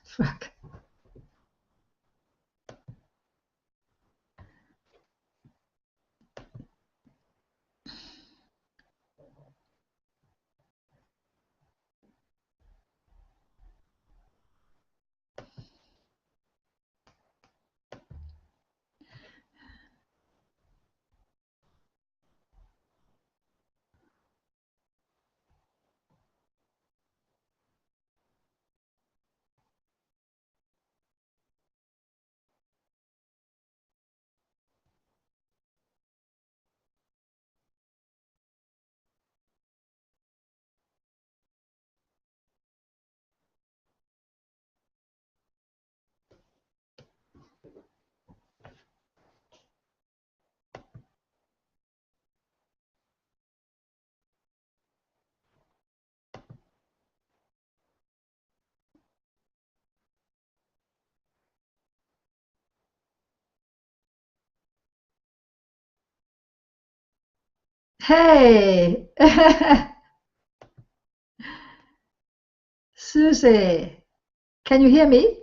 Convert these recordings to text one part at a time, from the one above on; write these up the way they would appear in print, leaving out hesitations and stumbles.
Fuck. Hey, Susie, can you hear me?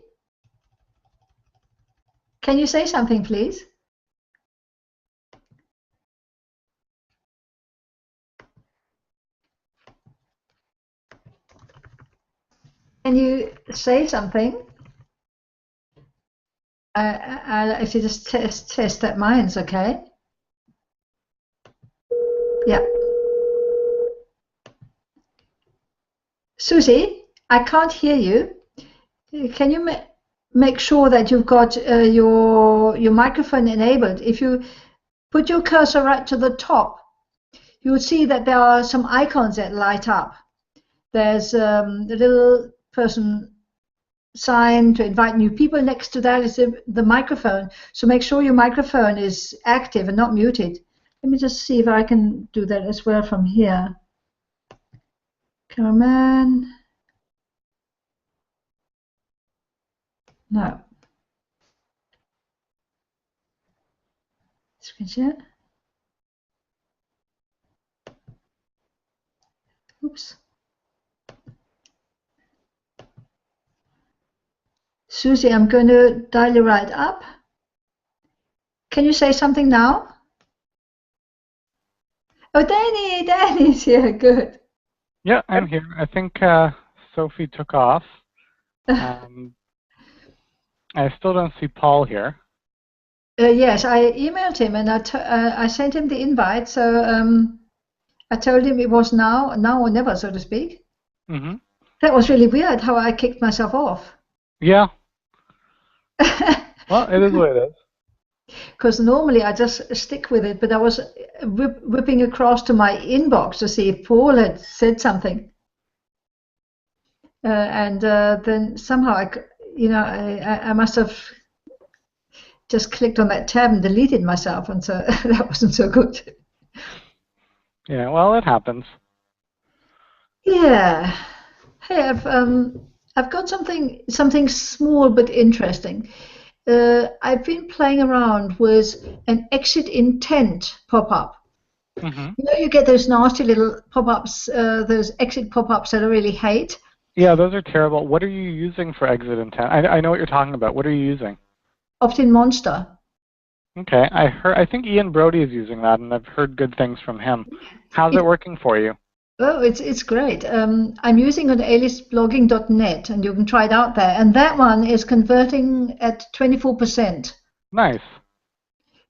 Can you say something, please? Can you say something? If you just test that mine's okay. Yeah. Susie, I can't hear you. Can you make sure that you've got your microphone enabled? If you put your cursor right to the top, you will see that there are some icons that light up. There's the little person sign to invite new people. Next to that is the microphone. So make sure your microphone is active and not muted. Let me just see if I can do that as well from here. Cameraman. No. Screen share. Oops. Susie, I'm going to dial you right up. Can you say something now? Oh, Danny's here. Good. Yeah, I'm here. I think Sophie took off. I still don't see Paul here. Yes, I emailed him and I sent him the invite. So I told him it was now or never, so to speak. Mm-hmm. That was really weird how I kicked myself off. Yeah. Well, it is what it is. Because normally I just stick with it, but I was whipping across to my inbox to see if Paul had said something. And then somehow I must have just clicked on that tab and deleted myself, and so that wasn't so good. Yeah, well, it happens. Yeah. Hey, I've got something small but interesting. I've been playing around with an exit intent pop-up. Mm-hmm. You know, you get those nasty little pop-ups, those exit pop-ups that I really hate. Yeah, those are terrible. What are you using for exit intent? I know what you're talking about. What are you using? Opt-in Monster. Okay, I think Ian Brody is using that, and I've heard good things from him. How's it working for you? Oh, it's great. I'm using on alistblogging.net, and you can try it out there. And that one is converting at 24%. Nice.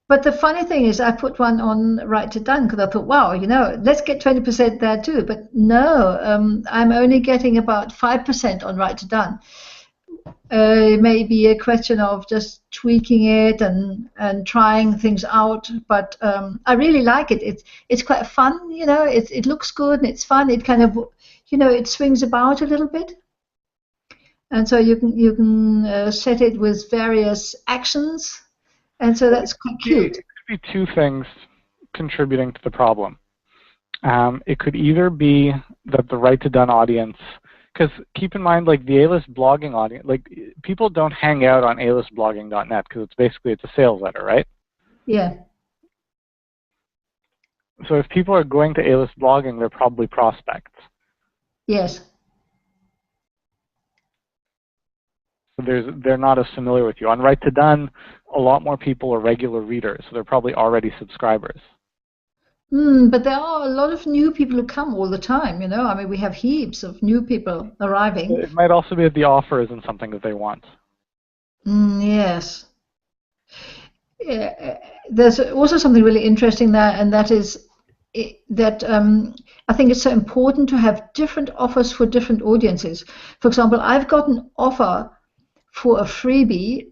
But the funny thing is, I put one on Right to Done because I thought, wow, you know, let's get 20% there too. But no, I'm only getting about 5% on Right to Done. It may be a question of just tweaking it and trying things out, but I really like it. It's quite fun, you know. It looks good and it's fun. It kind of, you know, it swings about a little bit, and so you can set it with various actions, and so that's quite cute. It could be two things contributing to the problem. It could either be that the Right to Done audience, because keep in mind, like the A-list blogging audience, like people don't hang out on alistblogging.net because it's a sales letter, right? Yeah. So if people are going to A-list blogging, they're probably prospects. Yes. So they're not as familiar with you. On Right to Done, a lot more people are regular readers, so they're probably already subscribers. But there are a lot of new people who come all the time, you know. I mean, we have heaps of new people arriving. It might also be that the offer isn't something that they want. Yes. There's also something really interesting there, and that is that I think it's so important to have different offers for different audiences. For example, I've got an offer for a freebie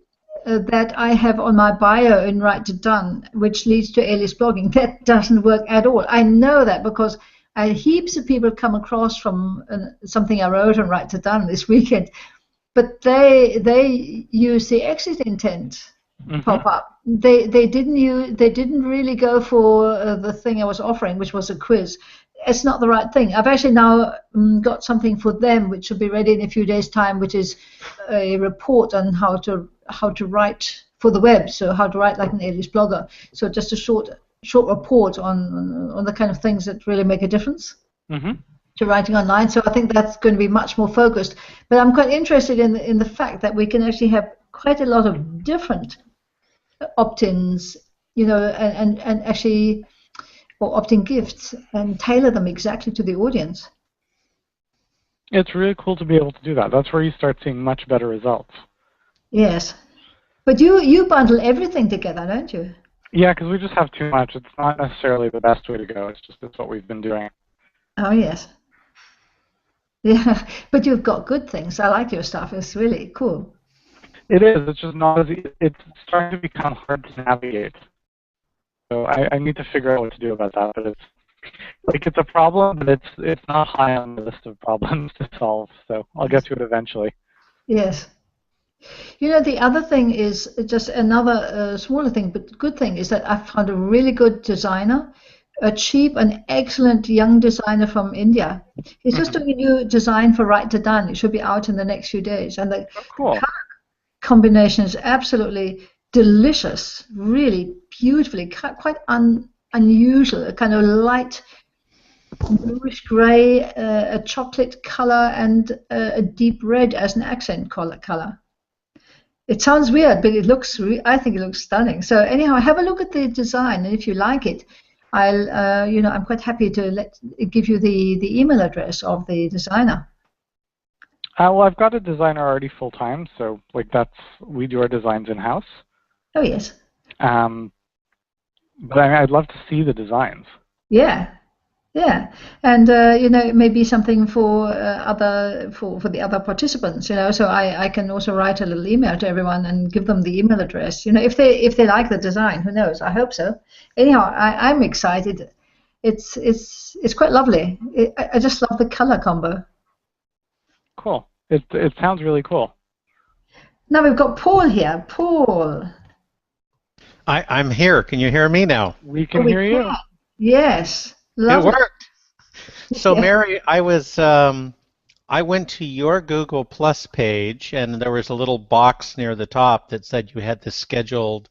that I have on my bio in Right to Done, which leads to A-list blogging. That doesn't work at all. I know that because heaps of people come across from something I wrote on Right to Done this weekend, but they use the exit intent pop up. They didn't really go for the thing I was offering, which was a quiz. It's not the right thing. I've actually now got something for them, which will be ready in a few days' time, which is a report on how to write for the web. So how to write like an A-list blogger. So just a short report on the kind of things that really make a difference. To writing online. So I think that's going to be much more focused. But I'm quite interested in the fact that we can actually have quite a lot of different opt-ins, you know, and actually, or opt-in gifts, and tailor them exactly to the audience. It's really cool to be able to do that. That's where you start seeing much better results. Yes. But you bundle everything together, don't you? Yeah, because we just have too much. It's not necessarily the best way to go. It's what we've been doing. Oh, yes. Yeah, but you've got good things. I like your stuff. It's really cool. It is. It's just not as. It's starting to become hard to navigate. So I need to figure out what to do about that. But it's a problem, but it's not high on the list of problems to solve. So I'll get to it eventually. Yes. You know, the other thing is just another smaller thing, but good thing is that I found a really good designer, a cheap and excellent young designer from India. He's just doing a new design for Right to Done. It should be out in the next few days. And the Cool. color combination is absolutely delicious, really beautifully, quite unusual, a kind of light bluish gray, a chocolate color, and a deep red as an accent color. It sounds weird, but it looks. I think it looks stunning. So anyhow, have a look at the design, and if you like it, I'll. You know, I'm quite happy to give you the email address of the designer. Well, I've got a designer already full time, so we do our designs in house. Oh yes. But I'd love to see the designs. Yeah. Yeah, and you know, it may be something for the other participants, you know. So I can also write a little email to everyone and give them the email address. You know, if they like the design, who knows? I hope so. Anyhow, I'm excited. It's quite lovely. I just love the color combo. Cool. It sounds really cool. Now we've got Paul here. Paul. I'm here. Can you hear me now? We can hear you. Yes. Lovely. It worked. So, Mary, I was I went to your Google Plus page, and there was a little box near the top that said you had this scheduled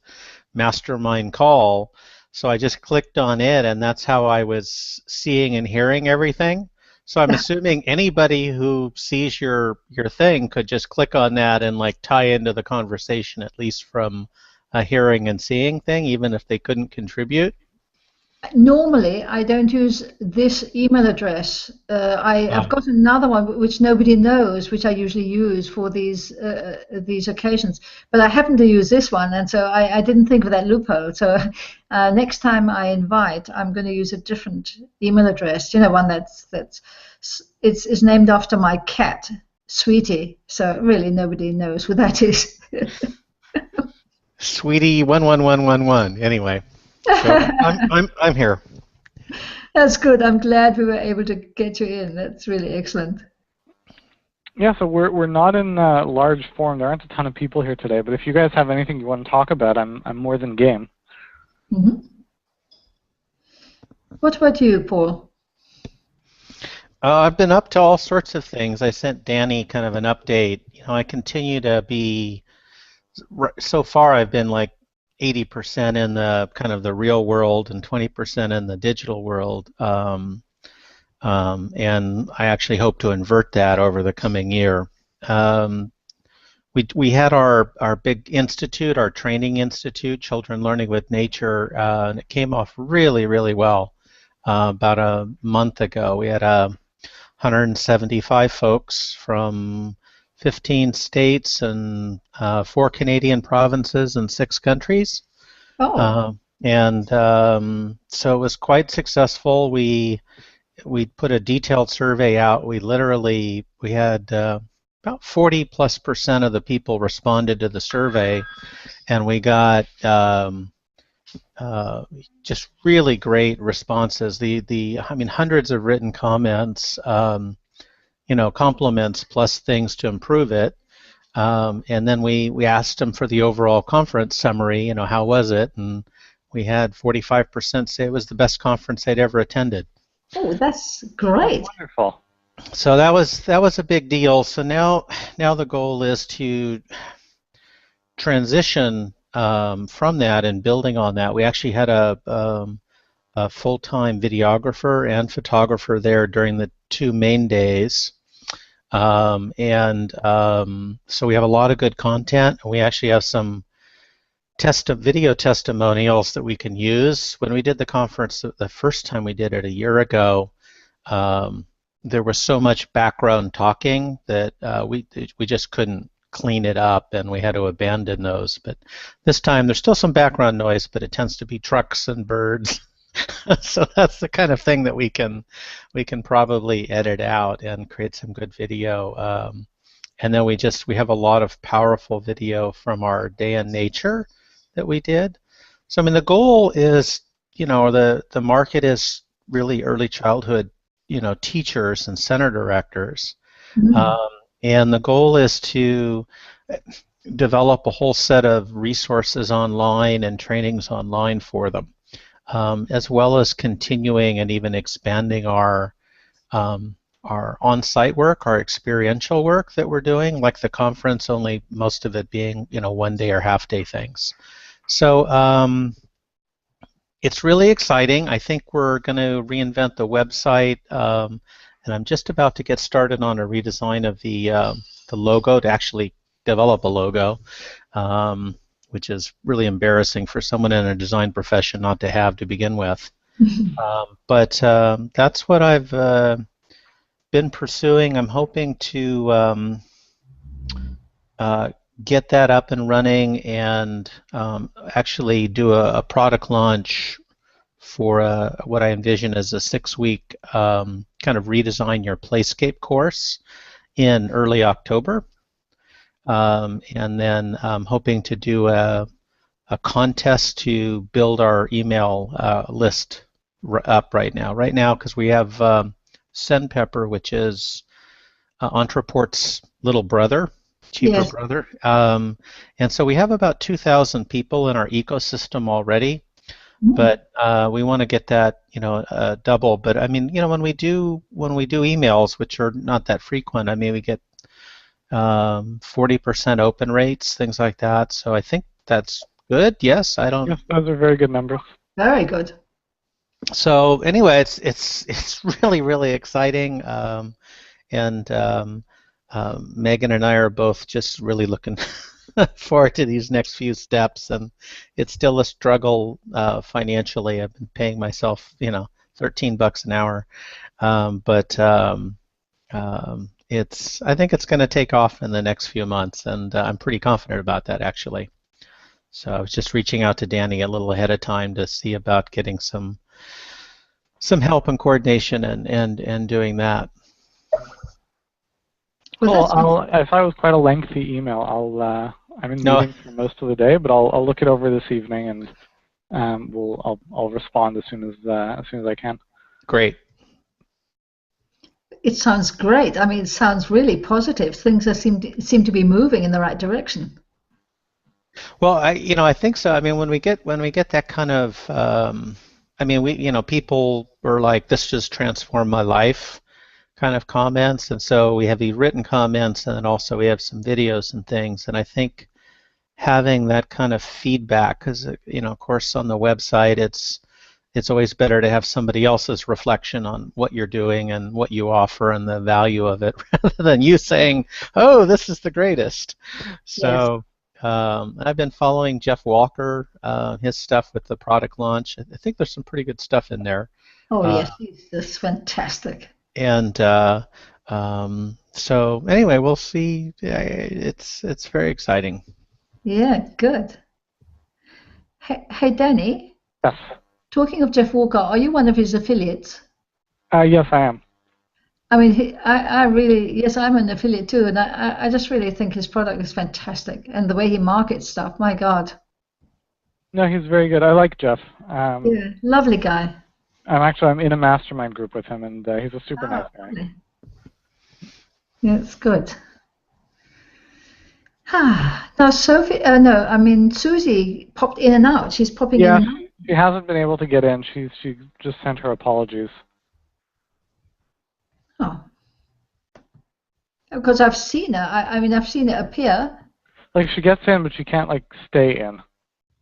mastermind call. So I just clicked on it, and that's how I was seeing and hearing everything. So I'm assuming anybody who sees your thing could just click on that and like tie into the conversation, at least from a hearing and seeing thing, even if they couldn't contribute. Normally, I don't use this email address. I've got another one which nobody knows, which I usually use for these occasions. But I happen to use this one, and so I didn't think of that loophole. So next time I invite, I'm going to use a different email address. You know, one it's named after my cat, Sweetie. So really, nobody knows who that is. Sweetie 11111. Anyway, so I'm here. That's good. I'm glad we were able to get you in. That's really excellent. Yeah, so we're not in large forum. There aren't a ton of people here today, but if you guys have anything you want to talk about, I'm more than game. Mm-hmm. What about you, Paul? I've been up to all sorts of things. I sent Danny kind of an update. You know, I continue to be. So far, I've been like 80% in the kind of the real world and 20% in the digital world. And I actually hope to invert that over the coming year. We had our big institute, our training institute, Children Learning with Nature, and it came off really, really well. About a month ago, we had 175 folks from 15 states and 4 Canadian provinces and 6 countries. Oh. So it was quite successful. We put a detailed survey out. We had about 40+% of the people responded to the survey, and we got just really great responses. I mean, hundreds of written comments, compliments plus things to improve it. And then we asked them for the overall conference summary, how was it? And we had 45% say it was the best conference they'd ever attended. Oh, that's great. That's wonderful. So that was a big deal. So now the goal is to transition from that and building on that. We actually had a full-time videographer and photographer there during the 2 main days. So we have a lot of good content. We actually have some video testimonials that we can use. When we did the conference the first time we did it a year ago, there was so much background talking that we just couldn't clean it up, and we had to abandon those. But this time there's still some background noise, but it tends to be trucks and birds. So that's the kind of thing that we can probably edit out and create some good video. And then we have a lot of powerful video from our day in nature that we did. So I mean, the goal is, the market is really early childhood, teachers and center directors. Mm-hmm. And the goal is to develop a whole set of resources online and trainings online for them. As well as continuing and even expanding our on-site work, our experiential work that we're doing, like the conference, only most of it being, one-day or half-day things. So it's really exciting. I think we're going to reinvent the website, and I'm just about to get started on a redesign of the logo, to actually develop a logo. Which is really embarrassing for someone in a design profession not to have to begin with. But that's what I've been pursuing. I'm hoping to get that up and running and actually do a product launch for what I envision as a 6-week kind of redesign your playscape course in early October. And then I'm hoping to do a contest to build our email list up right now. Right now, because we have SendPepper, which is Entreport's little brother, cheaper brother. And so we have about 2,000 people in our ecosystem already. but we want to get that, double. But I mean, when we do emails, which are not that frequent, I mean, we get 40% open rates, things like that. So I think that's good. Yes, I don't. Yes, those are very good numbers. Very good. So anyway, it's really exciting, and Megan and I are both just really looking forward to these next few steps. And it's still a struggle financially. I've been paying myself, $13 an hour, but I think it's going to take off in the next few months, and I'm pretty confident about that actually. So I was just reaching out to Danny a little ahead of time to see about getting some help and coordination and doing that. Cool. If I was quite a lengthy email, I'm in meetings for most of the day, but I'll look it over this evening, and I'll respond as soon as I can. Great. It sounds great. I mean, it sounds really positive. Things seem to be moving in the right direction. Well, I think so. I mean, when we get that kind of, I mean, people were like, "This just transformed my life," kind of comments, and so we have the written comments, and then also we have some videos and things. And I think having that kind of feedback, because of course, on the website, it's always better to have somebody else's reflection on what you're doing and what you offer and the value of it, rather than you saying, "Oh, this is the greatest." So. Yes. I've been following Jeff Walker, his stuff with the product launch. I think there's some pretty good stuff in there. Oh yes, it's fantastic. And so anyway, we'll see. It's very exciting. Yeah, good. Hey, Danny. Yes. Talking of Jeff Walker, are you one of his affiliates? Yes, I am. I mean, I really, yes, I'm an affiliate too, and I just really think his product is fantastic, and the way he markets stuff, my God. No, he's very good. I like Jeff. Yeah, lovely guy. I'm in a mastermind group with him, and he's a super nice guy. Lovely. Yeah, it's good. Now, Susie popped in and out. She's popping in and out. She hasn't been able to get in. She just sent her apologies. Oh. Because I've seen her. I mean, I've seen it appear. Like, she gets in, but she can't, stay in.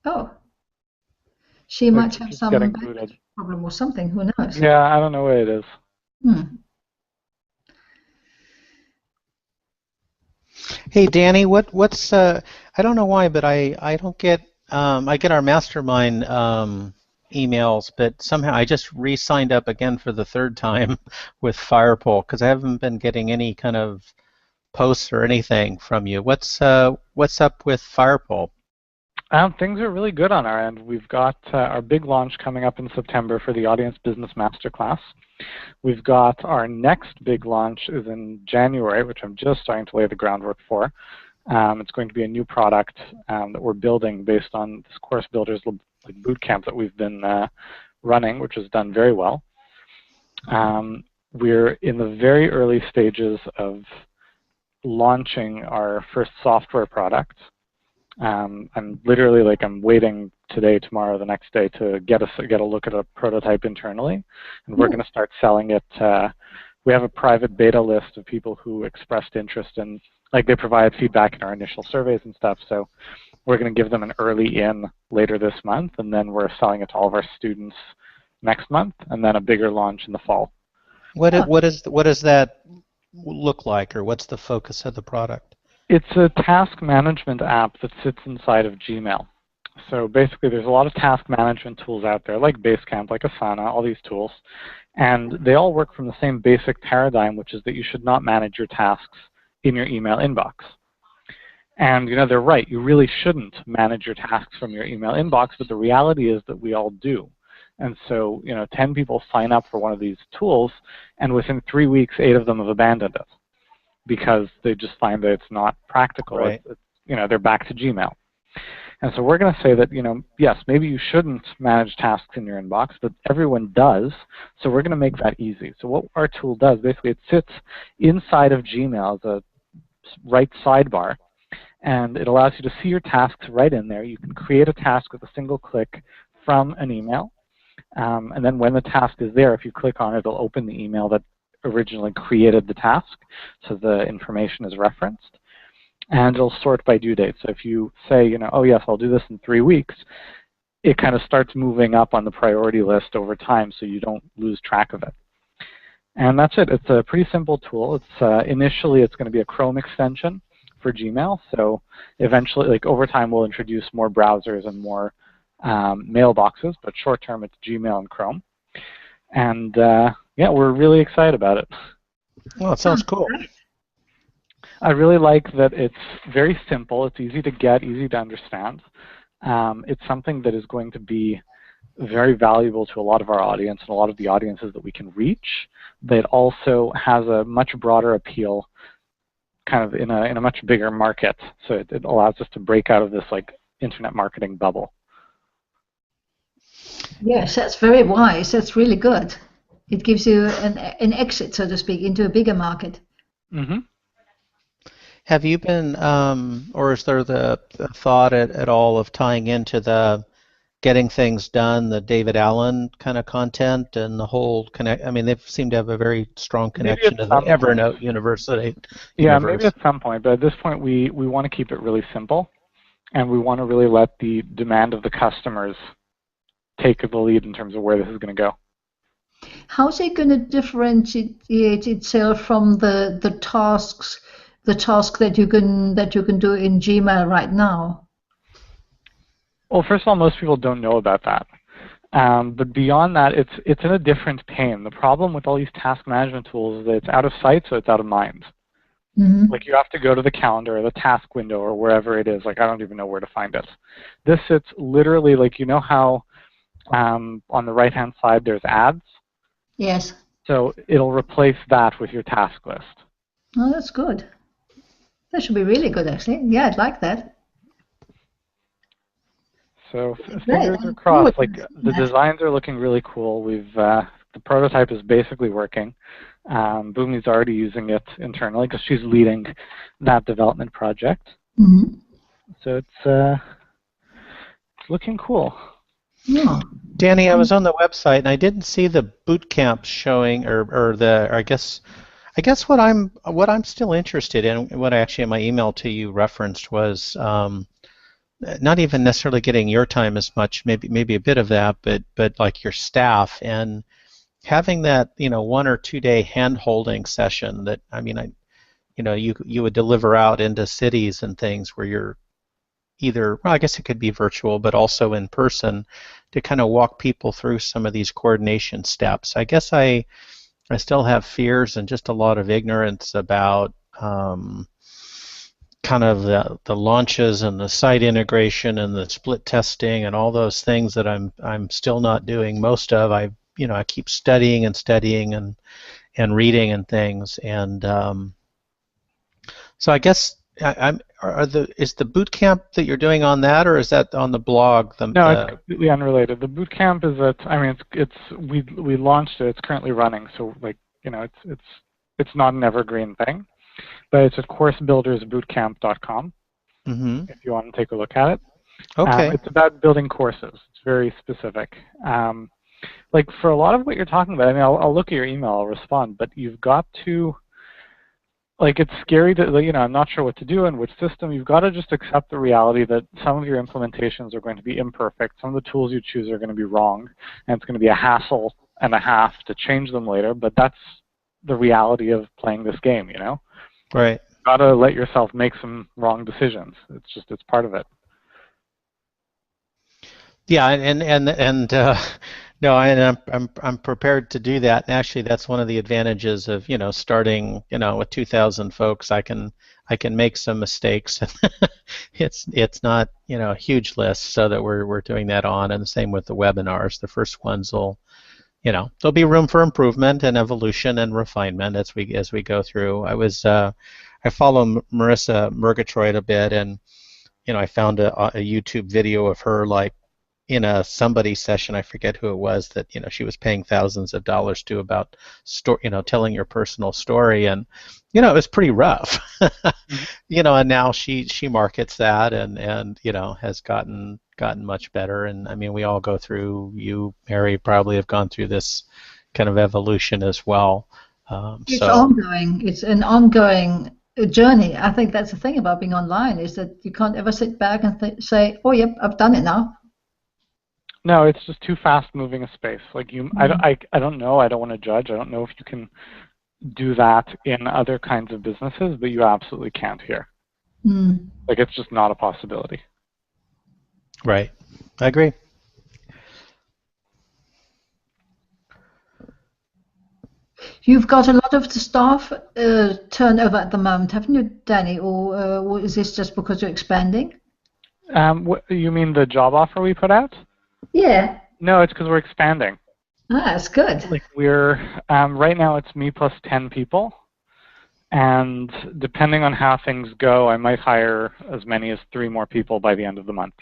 Oh. She might have some problem or something. Who knows? Yeah, I don't know what it is. Hey, Danny, what's I don't know why, but I don't get I get our mastermind emails, but somehow I just re-signed up again for the third time with Firepole because I haven't been getting any kind of posts or anything from you. What's up with Firepole? Things are really good on our end. We've got our big launch coming up in September for the Audience Business Masterclass. We've got our next big launch is in January, which I'm just starting to lay the groundwork for. It's going to be a new product that we're building based on this Course Builders bootcamp that we've been running, which has done very well. We're in the very early stages of launching our first software product. I'm literally I'm waiting today, tomorrow, the next day to get a look at a prototype internally, and we're going to start selling it. We have a private beta list of people who expressed interest in, they provide feedback in our initial surveys and stuff. So we're going to give them an early in later this month, and then we're selling it to all of our students next month, and then a bigger launch in the fall. What does that look like, or what's the focus of the product? It's a task management app that sits inside of Gmail. So basically, there's a lot of task management tools out there, like Basecamp, like Asana, all these tools, and they all work from the same basic paradigm, which is that you should not manage your tasks in your email inbox. And they're right. You really shouldn't manage your tasks from your email inbox, but the reality is that we all do. And so 10 people sign up for one of these tools, and within 3 weeks, 8 of them have abandoned it because they just find that it's not practical. Right. They're back to Gmail. And so we're going to say that, yes, maybe you shouldn't manage tasks in your inbox, but everyone does, so we're going to make that easy. So what our tool does, basically, it sits inside of Gmail as a right sidebar, and it allows you to see your tasks right in there. You can create a task with a single click from an email. And then when the task is there, if you click on it, it'll open the email that originally created the task, so the information is referenced. And it'll sort by due date. So if you say, oh yes, I'll do this in 3 weeks, it kind of starts moving up on the priority list over time so you don't lose track of it. And that's it. It's a pretty simple tool. It's initially it's going to be a Chrome extension for Gmail. So eventually, like over time, we'll introduce more browsers and more mailboxes. But short term, it's Gmail and Chrome. And yeah, we're really excited about it. Well, it sounds cool. I really like that it's very simple. It's easy to get, easy to understand. It's something that is going to be very valuable to a lot of our audience and a lot of the audiences that we can reach. But it also has a much broader appeal, kind of in a much bigger market. So it allows us to break out of this like internet marketing bubble. Yes, that's very wise. That's really good. It gives you an exit, so to speak, into a bigger market. Mm-hmm. Have you been, or is there the thought at all of tying into the getting things done, the David Allen kind of content and the whole connect? I mean, they seem to have a very strong connection to the Evernote University. Yeah, maybe at some point, but at this point we want to keep it really simple, and we want to really let the demand of the customers take the lead in terms of where this is going to go. How's it going to differentiate itself from the tasks? The task that you can do in Gmail right now? Well, first of all, most people don't know about that. But beyond that, it's in a different pane. The problem with all these task management tools is that it's out of sight, so it's out of mind. Mm-hmm. Like you have to go to the calendar or the task window or wherever it is. Like I don't even know where to find it. This sits literally like how on the right-hand side there's ads? Yes. So it'll replace that with your task list. Oh, that's good. That should be really good, actually. Yeah, I'd like that. So fingers are crossed. Like the designs are looking really cool. We've the prototype is basically working. Bhumi's already using it internally because she's leading that development project. Mm-hmm. So it's looking cool. Yeah. Danny, I was on the website and I didn't see the boot camp showing, or I guess what I'm still interested in, what actually in my email to you referenced was not even necessarily getting your time as much, maybe a bit of that, but like your staff and having that 1 or 2 day hand holding session that you would deliver out into cities and things where you're either, well, I guess it could be virtual, but also in person to kind of walk people through some of these coordination steps. I guess I still have fears and just a lot of ignorance about kind of the launches and the site integration and the split testing and all those things that I'm still not doing most of. I keep studying and reading and things, and so I guess is the boot camp that you're doing on that, or is that on the blog? No, it's completely unrelated. The boot camp is we launched it. It's currently running, so it's not an evergreen thing, but it's at coursebuildersbootcamp.com. Mm-hmm. If you want to take a look at it. Okay. It's about building courses. It's very specific. Like for a lot of what you're talking about, I'll look at your email, I'll respond, but you've got to. Like it's scary to, I'm not sure what to do and which system. You've got to just accept the reality that some of your implementations are going to be imperfect. Some of the tools you choose are going to be wrong, and it's going to be a hassle and a half to change them later. But that's the reality of playing this game, Right. You've got to let yourself make some wrong decisions. It's part of it. Yeah, and no, I'm prepared to do that. And actually, that's one of the advantages of starting with 2,000 folks. I can make some mistakes. it's not a huge list, so that we're doing that on. And the same with the webinars. The first ones will there'll be room for improvement and evolution and refinement as we go through. I follow Marissa Murgatroyd a bit, and I found a YouTube video of her like in a somebody session, I forget who it was, that she was paying thousands of dollars to about telling your personal story, and it was pretty rough. And now she markets that and has gotten gotten much better. And I mean, we all go through. You, Mary, probably have gone through this kind of evolution as well. It's ongoing. It's an ongoing journey. I think that's the thing about being online is that you can't ever sit back and say, "Oh, yep, I've done it now." No, it's just too fast-moving a space. Like I don't know. I don't want to judge. I don't know if you can do that in other kinds of businesses, but you absolutely can't here. Like it's just not a possibility. Right. I agree. You've got a lot of the staff turnover at the moment, haven't you, Danny? Or is this just because you're expanding? You mean the job offer we put out? Yeah. No, it's because we're expanding. Ah, that's good. Like we're right now, it's me plus 10 people, and depending on how things go, I might hire as many as 3 more people by the end of the month.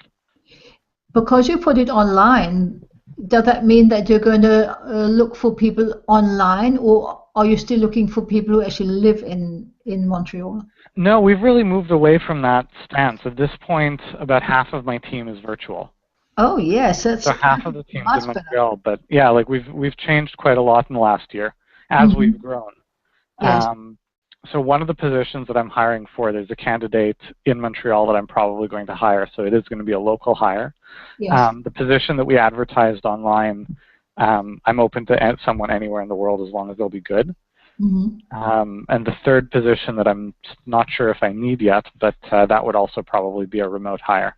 Because you put it online, does that mean that you're going to look for people online, or are you still looking for people who actually live in Montreal? No, we've really moved away from that stance. At this point, about half of my team is virtual. Oh yes, that's so half of the team's much in Montreal. But yeah, like we've changed quite a lot in the last year as we've grown. Yes. So one of the positions that I'm hiring for, there's a candidate in Montreal that I'm probably going to hire, so it is going to be a local hire. Yes. The position that we advertised online, I'm open to someone anywhere in the world as long as they'll be good. And the third position that I'm not sure if I need yet, but that would also probably be a remote hire.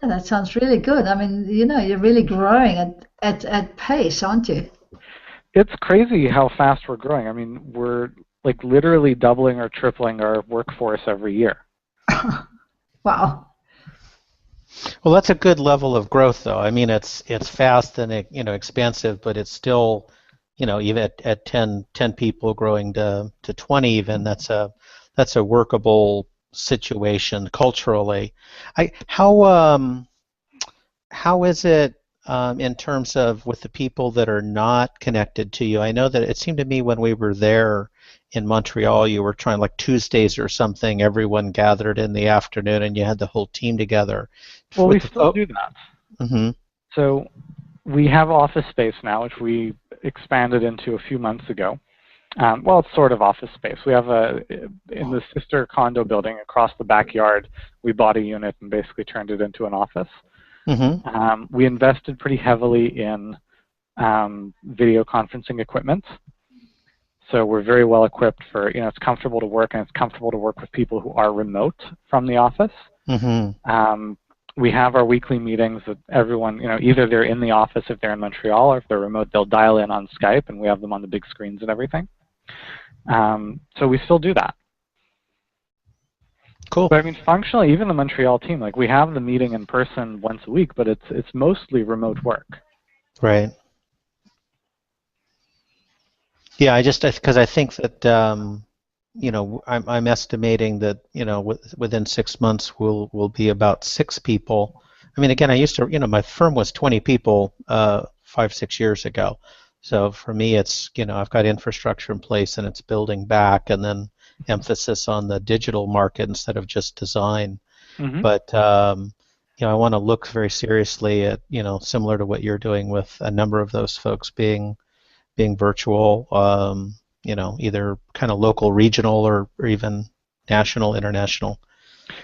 Yeah, that sounds really good. I mean, you know, you're really growing at pace, aren't you? It's crazy how fast we're growing. I mean, we're like literally doubling or tripling our workforce every year. Wow. Well, that's a good level of growth, though. I mean, it's fast and expansive, but it's still, even at 10 people growing to 20, even that's a workable situation culturally. How is it in terms of with the people that are not connected to you? I know that it seemed to me when we were there in Montreal, you were trying like Tuesdays or something, everyone gathered in the afternoon and you had the whole team together. Well, we still do that. Mm-hmm. So we have office space now, which we expanded into a few months ago. Well, it's sort of office space. We have in the sister condo building across the backyard, we bought a unit and basically turned it into an office. We invested pretty heavily in video conferencing equipment. So we're very well equipped for, it's comfortable to work, and it's comfortable to work with people who are remote from the office. We have our weekly meetings that everyone, either they're in the office if they're in Montreal, or if they're remote, they'll dial in on Skype, and we have them on the big screens and everything. So we still do that. Cool. But I mean, functionally, even the Montreal team, like we have the meeting in person once a week, but it's mostly remote work. Right. Yeah, because I think that I'm estimating that within 6 months we'll be about 6 people. I mean, again, I used to my firm was 20 people 5-6 years ago. So for me, it's I've got infrastructure in place and it's building back, and then emphasis on the digital market instead of just design. But I want to look very seriously at similar to what you're doing with a number of those folks being virtual, either kind of local, regional, or even national, international.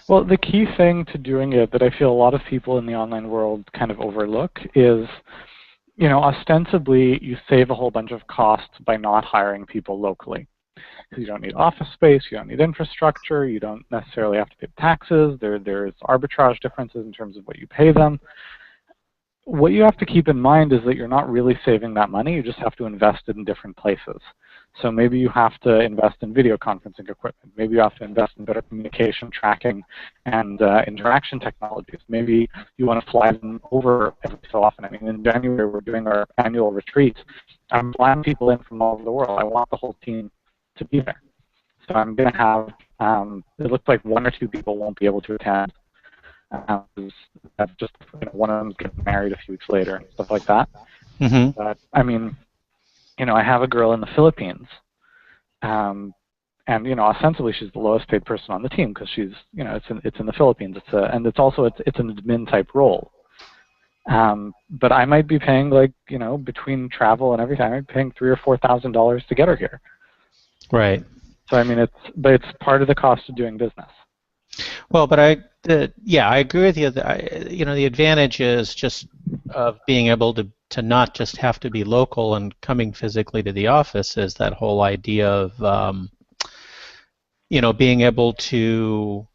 Well, the key thing to doing it that I feel a lot of people in the online world kind of overlook is, ostensibly you save a whole bunch of costs by not hiring people locally. Because you don't need office space, you don't need infrastructure, you don't necessarily have to pay taxes, there's arbitrage differences in terms of what you pay them. What you have to keep in mind is that you're not really saving that money, you just have to invest it in different places. So maybe you have to invest in video conferencing equipment, maybe you have to invest in better communication, tracking, and interaction technologies. Maybe you want to fly them over every so often. I mean, in January we're doing our annual retreat. I'm flying people in from all over the world. I want the whole team to be there. So I'm going to have, it looks like 1 or 2 people won't be able to attend. That's just one of them's getting married a few weeks later and stuff like that. But I mean, I have a girl in the Philippines and ostensibly she's the lowest paid person on the team because she's it's in the Philippines. And it's also it's an admin type role. But I might be paying between travel and everything, I might be paying $3,000 or $4,000 to get her here. Right. So I mean, it's part of the cost of doing business. Well, but I agree with you. The advantage is just of being able to not just have to be local and coming physically to the office is that whole idea of being able to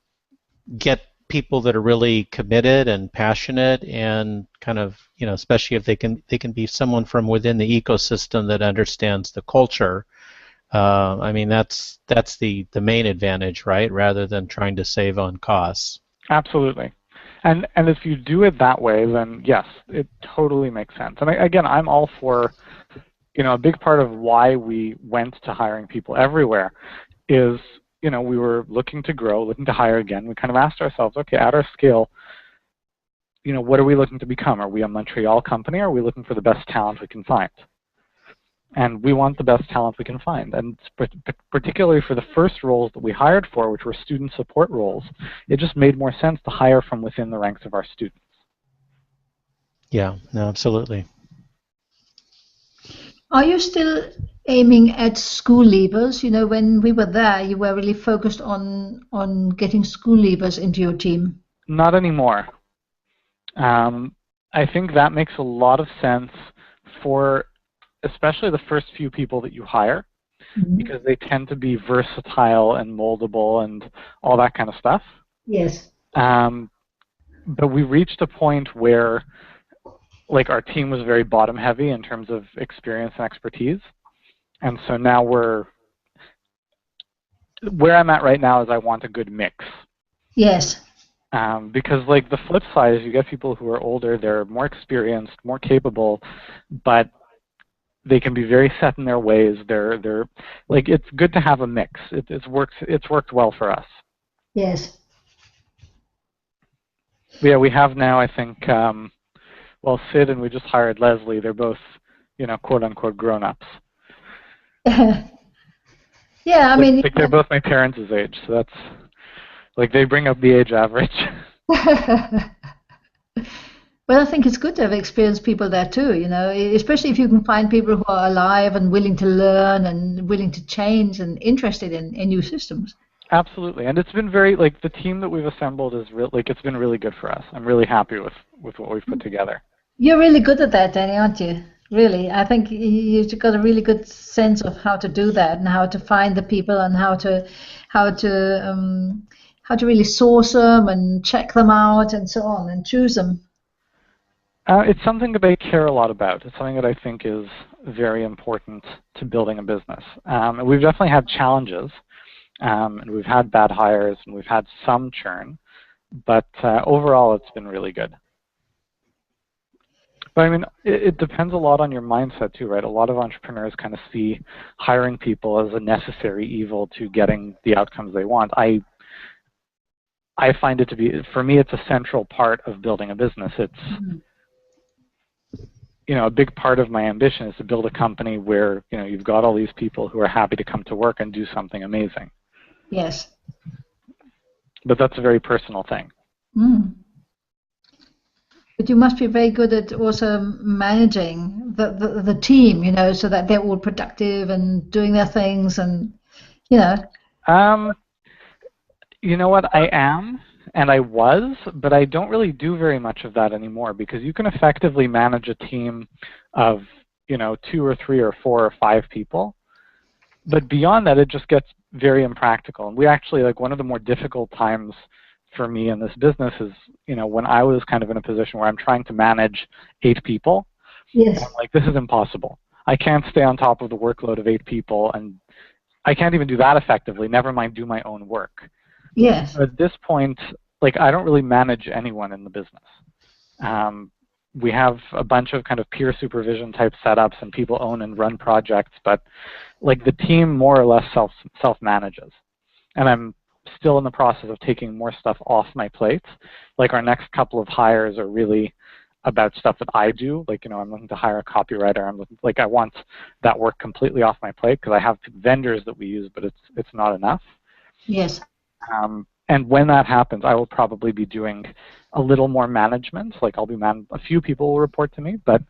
get people that are really committed and passionate and kind of especially if they can be someone from within the ecosystem that understands the culture. I mean that's the main advantage, right? Rather than trying to save on costs. Absolutely. And if you do it that way, then yes, it totally makes sense. And again, I'm all for, a big part of why we went to hiring people everywhere is, we were looking to grow, looking to hire again. We kind of asked ourselves, okay, at our scale, what are we looking to become? Are we a Montreal company, or are we looking for the best talent we can find? And we want the best talent we can find. And particularly for the first roles that we hired for, which were student support roles, it just made more sense to hire from within the ranks of our students. Yeah, no, absolutely. Are you still aiming at school leavers? When we were there, you were really focused on getting school leavers into your team. Not anymore. I think that makes a lot of sense for especially the first few people that you hire, because they tend to be versatile and moldable and all that kind of stuff. Yes. But we reached a point where our team was very bottom heavy in terms of experience and expertise. And so now where I'm at right now is I want a good mix. Yes. Because the flip side is you get people who are older, they're more experienced, more capable, but they can be very set in their ways. They're it's good to have a mix. It's worked well for us. Yes. Yeah, we have now, I think, Sid and we just hired Leslie. They're both, quote unquote grown-ups. Yeah, I mean, they're both my parents' age, so that's they bring up the age average. Well, I think it's good to have experienced people there too, especially if you can find people who are alive and willing to learn and willing to change and interested in new systems. Absolutely, and it's been very the team that we've assembled is it's been really good for us. I'm really happy with what we've put together. You're really good at that, Danny, aren't you? Really, I think you've got a really good sense of how to do that and how to find the people and how to really source them and check them out and so on and choose them. It's something that I care a lot about. It's something that I think is very important to building a business. And we've definitely had challenges, and we've had bad hires, and we've had some churn, but overall it's been really good. But I mean, it depends a lot on your mindset too, right? A lot of entrepreneurs kind of see hiring people as a necessary evil to getting the outcomes they want. I find it to be, for me, it's a central part of building a business. It's a big part of my ambition is to build a company where you've got all these people who are happy to come to work and do something amazing. Yes. But that's a very personal thing. But you must be very good at also managing the team, so that they're all productive and doing their things and, You know what, I am, and I was, but I don't really do very much of that anymore because you can effectively manage a team of, 2 or 3 or 4 or 5 people. But beyond that, it just gets very impractical. And we actually, one of the more difficult times for me in this business is, when I was kind of in a position where I'm trying to manage 8 people. Yes. I'm this is impossible. I can't stay on top of the workload of 8 people, and I can't even do that effectively, never mind do my own work. Yes. At this point, I don't really manage anyone in the business. We have a bunch of kind of peer supervision type setups, and people own and run projects, but the team more or less self-manages. And I'm still in the process of taking more stuff off my plate. Our next couple of hires are really about stuff that I do. Like, I'm looking to hire a copywriter. I want that work completely off my plate because I have vendors that we use, but it's not enough. Yes. And when that happens, I will probably be doing a little more management. Like, a few people will report to me, but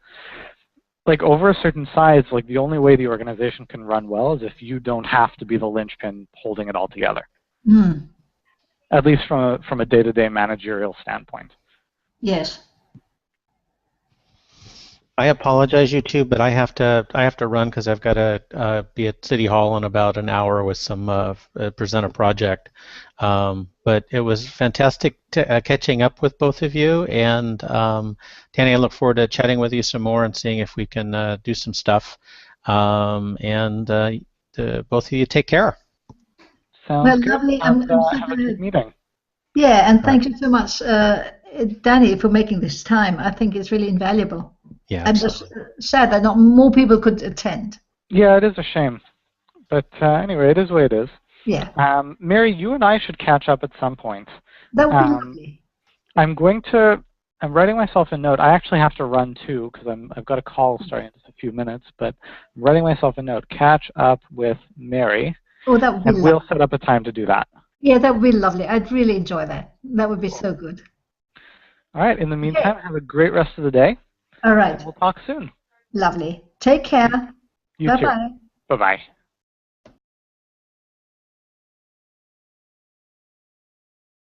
like over a certain size, like the only way the organization can run well is if you don't have to be the linchpin holding it all together. Mm. At least from a day-to-day managerial standpoint. Yes. I apologize, you two, but I have to run because I've got to be at City Hall in about an hour with some present a project. But it was fantastic catching up with both of you, and Danny, I look forward to chatting with you some more and seeing if we can do some stuff. And both of you take care. Sounds good. Lovely. And have a good meeting. Yeah, and thank you so much, Danny, for making this time. I think it's really invaluable. Yeah, and it's sad that not more people could attend. Yeah, it is a shame. But anyway, it is what it is. Yeah. Mary, you and I should catch up at some point. That would be lovely. I'm writing myself a note. I actually have to run too because I've got a call starting in just a few minutes, but I'm writing myself a note. Catch up with Mary. Oh, that would be lovely. We'll set up a time to do that. Yeah, that would be lovely. I'd really enjoy that. That would be so good. All right. In the meantime, have a great rest of the day. All right. We'll talk soon. Lovely. Take care. You Bye-bye. too. Bye-bye.